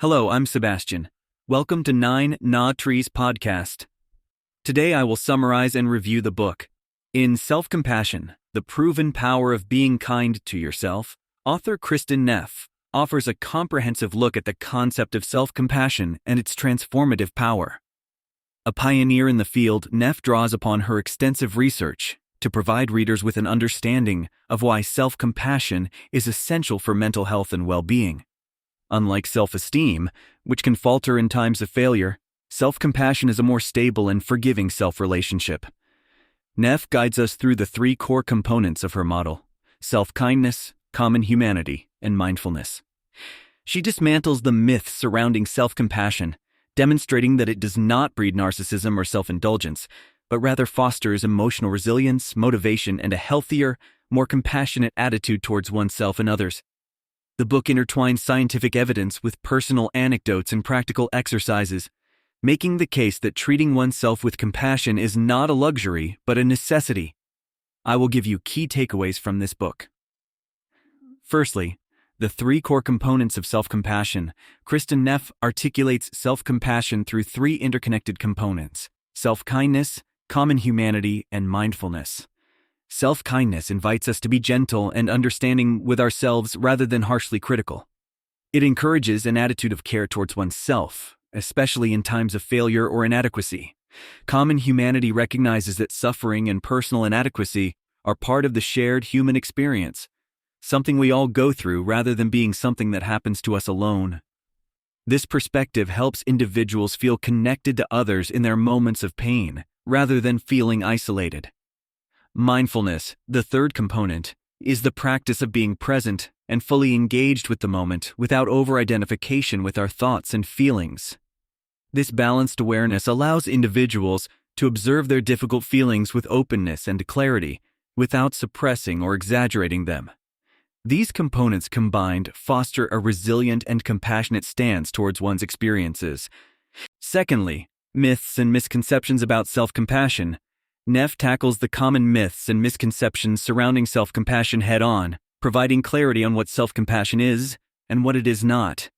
Hello, I'm Sebastian. Welcome to Nine Nah Trees podcast. Today I will summarize and review the book. In Self-Compassion, The Proven Power of Being Kind to Yourself, author Kristin Neff offers a comprehensive look at the concept of self-compassion and its transformative power. A pioneer in the field, Neff draws upon her extensive research to provide readers with an understanding of why self-compassion is essential for mental health and well-being. Unlike self-esteem, which can falter in times of failure, self-compassion is a more stable and forgiving self-relationship. Neff guides us through the three core components of her model: self-kindness, common humanity, and mindfulness. She dismantles the myths surrounding self-compassion, demonstrating that it does not breed narcissism or self-indulgence, but rather fosters emotional resilience, motivation, and a healthier, more compassionate attitude towards oneself and others. The book intertwines scientific evidence with personal anecdotes and practical exercises, making the case that treating oneself with compassion is not a luxury, but a necessity. I will give you key takeaways from this book. Firstly, the three core components of self-compassion. Kristin Neff articulates self-compassion through three interconnected components: self-kindness, common humanity, and mindfulness. Self-kindness invites us to be gentle and understanding with ourselves rather than harshly critical. It encourages an attitude of care towards oneself, especially in times of failure or inadequacy. Common humanity recognizes that suffering and personal inadequacy are part of the shared human experience, something we all go through rather than being something that happens to us alone. This perspective helps individuals feel connected to others in their moments of pain, rather than feeling isolated. Mindfulness, the third component, is the practice of being present and fully engaged with the moment without over-identification with our thoughts and feelings. This balanced awareness allows individuals to observe their difficult feelings with openness and clarity, without suppressing or exaggerating them. These components combined foster a resilient and compassionate stance towards one's experiences. Secondly, myths and misconceptions about self-compassion. Neff tackles the common myths and misconceptions surrounding self-compassion head-on, providing clarity on what self-compassion is and what it is not.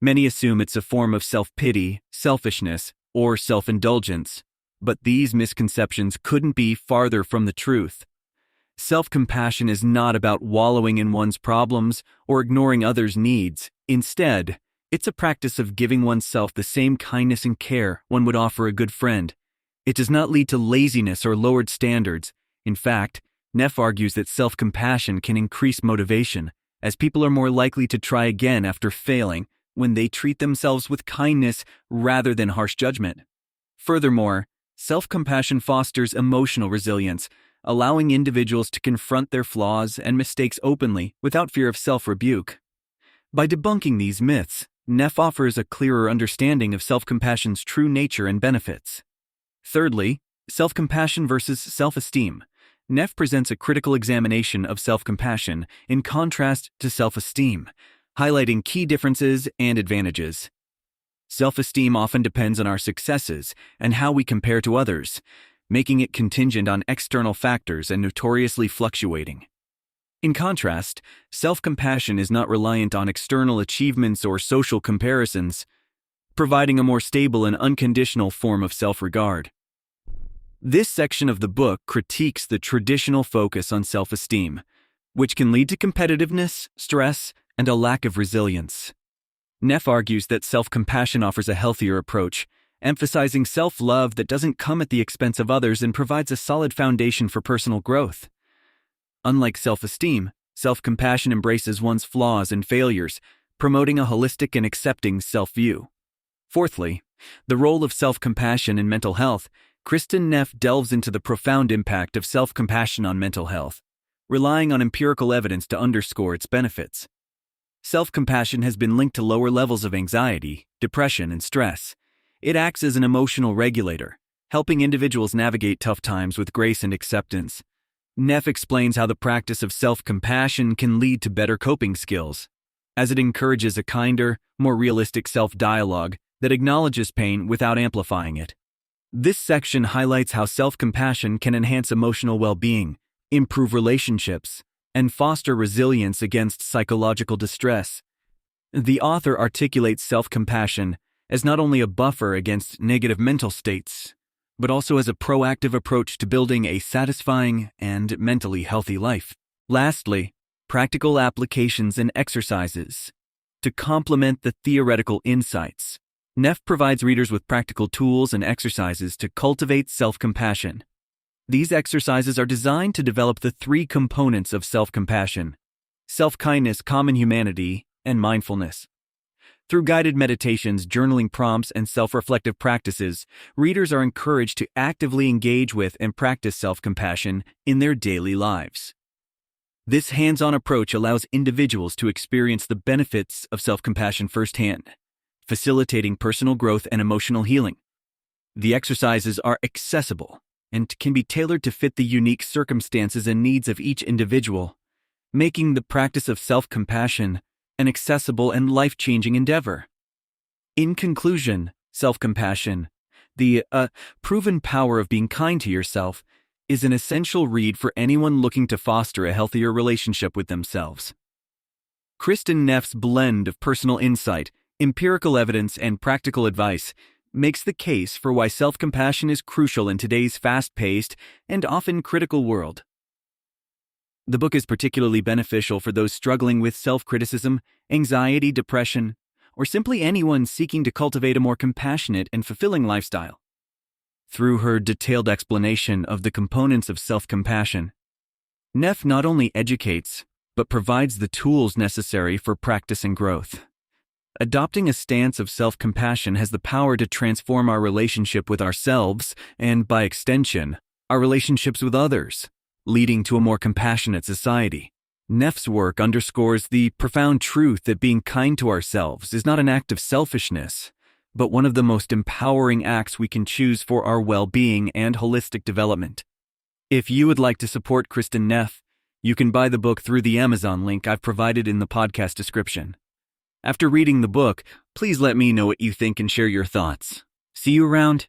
Many assume it's a form of self-pity, selfishness, or self-indulgence, but these misconceptions couldn't be farther from the truth. Self-compassion is not about wallowing in one's problems or ignoring others' needs. Instead, it's a practice of giving oneself the same kindness and care one would offer a good friend. It does not lead to laziness or lowered standards. In fact, Neff argues that self-compassion can increase motivation, as people are more likely to try again after failing when they treat themselves with kindness rather than harsh judgment. Furthermore, self-compassion fosters emotional resilience, allowing individuals to confront their flaws and mistakes openly without fear of self-rebuke. By debunking these myths, Neff offers a clearer understanding of self-compassion's true nature and benefits. Thirdly, self-compassion versus self-esteem. Neff presents a critical examination of self-compassion in contrast to self-esteem, highlighting key differences and advantages. Self-esteem often depends on our successes and how we compare to others, making it contingent on external factors and notoriously fluctuating. In contrast, self-compassion is not reliant on external achievements or social comparisons, providing a more stable and unconditional form of self-regard. This section of the book critiques the traditional focus on self-esteem, which can lead to competitiveness, stress, and a lack of resilience. Neff argues that self-compassion offers a healthier approach, emphasizing self-love that doesn't come at the expense of others and provides a solid foundation for personal growth. Unlike self-esteem, self-compassion embraces one's flaws and failures, promoting a holistic and accepting self-view. Fourthly, the role of self-compassion in mental health. Kristin Neff delves into the profound impact of self-compassion on mental health, relying on empirical evidence to underscore its benefits. Self-compassion has been linked to lower levels of anxiety, depression, and stress. It acts as an emotional regulator, helping individuals navigate tough times with grace and acceptance. Neff explains how the practice of self-compassion can lead to better coping skills, as it encourages a kinder, more realistic self-dialogue that acknowledges pain without amplifying it. This section highlights how self-compassion can enhance emotional well-being, improve relationships, and foster resilience against psychological distress. The author articulates self-compassion as not only a buffer against negative mental states, but also as a proactive approach to building a satisfying and mentally healthy life. Lastly, practical applications and exercises. To complement the theoretical insights, Neff provides readers with practical tools and exercises to cultivate self-compassion. These exercises are designed to develop the three components of self-compassion: self-kindness, common humanity, and mindfulness. Through guided meditations, journaling prompts, and self-reflective practices, readers are encouraged to actively engage with and practice self-compassion in their daily lives. This hands-on approach allows individuals to experience the benefits of self-compassion firsthand, facilitating personal growth and emotional healing. The exercises are accessible and can be tailored to fit the unique circumstances and needs of each individual, making the practice of self-compassion an accessible and life-changing endeavor. In conclusion, self-compassion, the proven power of being kind to yourself, is an essential read for anyone looking to foster a healthier relationship with themselves. Kristin Neff's blend of personal insight, empirical evidence, and practical advice makes the case for why self-compassion is crucial in today's fast-paced and often critical world. The book is particularly beneficial for those struggling with self-criticism, anxiety, depression, or simply anyone seeking to cultivate a more compassionate and fulfilling lifestyle. Through her detailed explanation of the components of self-compassion, Neff not only educates, but provides the tools necessary for practice and growth. Adopting a stance of self-compassion has the power to transform our relationship with ourselves and, by extension, our relationships with others, leading to a more compassionate society. Neff's work underscores the profound truth that being kind to ourselves is not an act of selfishness, but one of the most empowering acts we can choose for our well-being and holistic development. If you would like to support Kristin Neff, you can buy the book through the Amazon link I've provided in the podcast description. After reading the book, please let me know what you think and share your thoughts. See you around.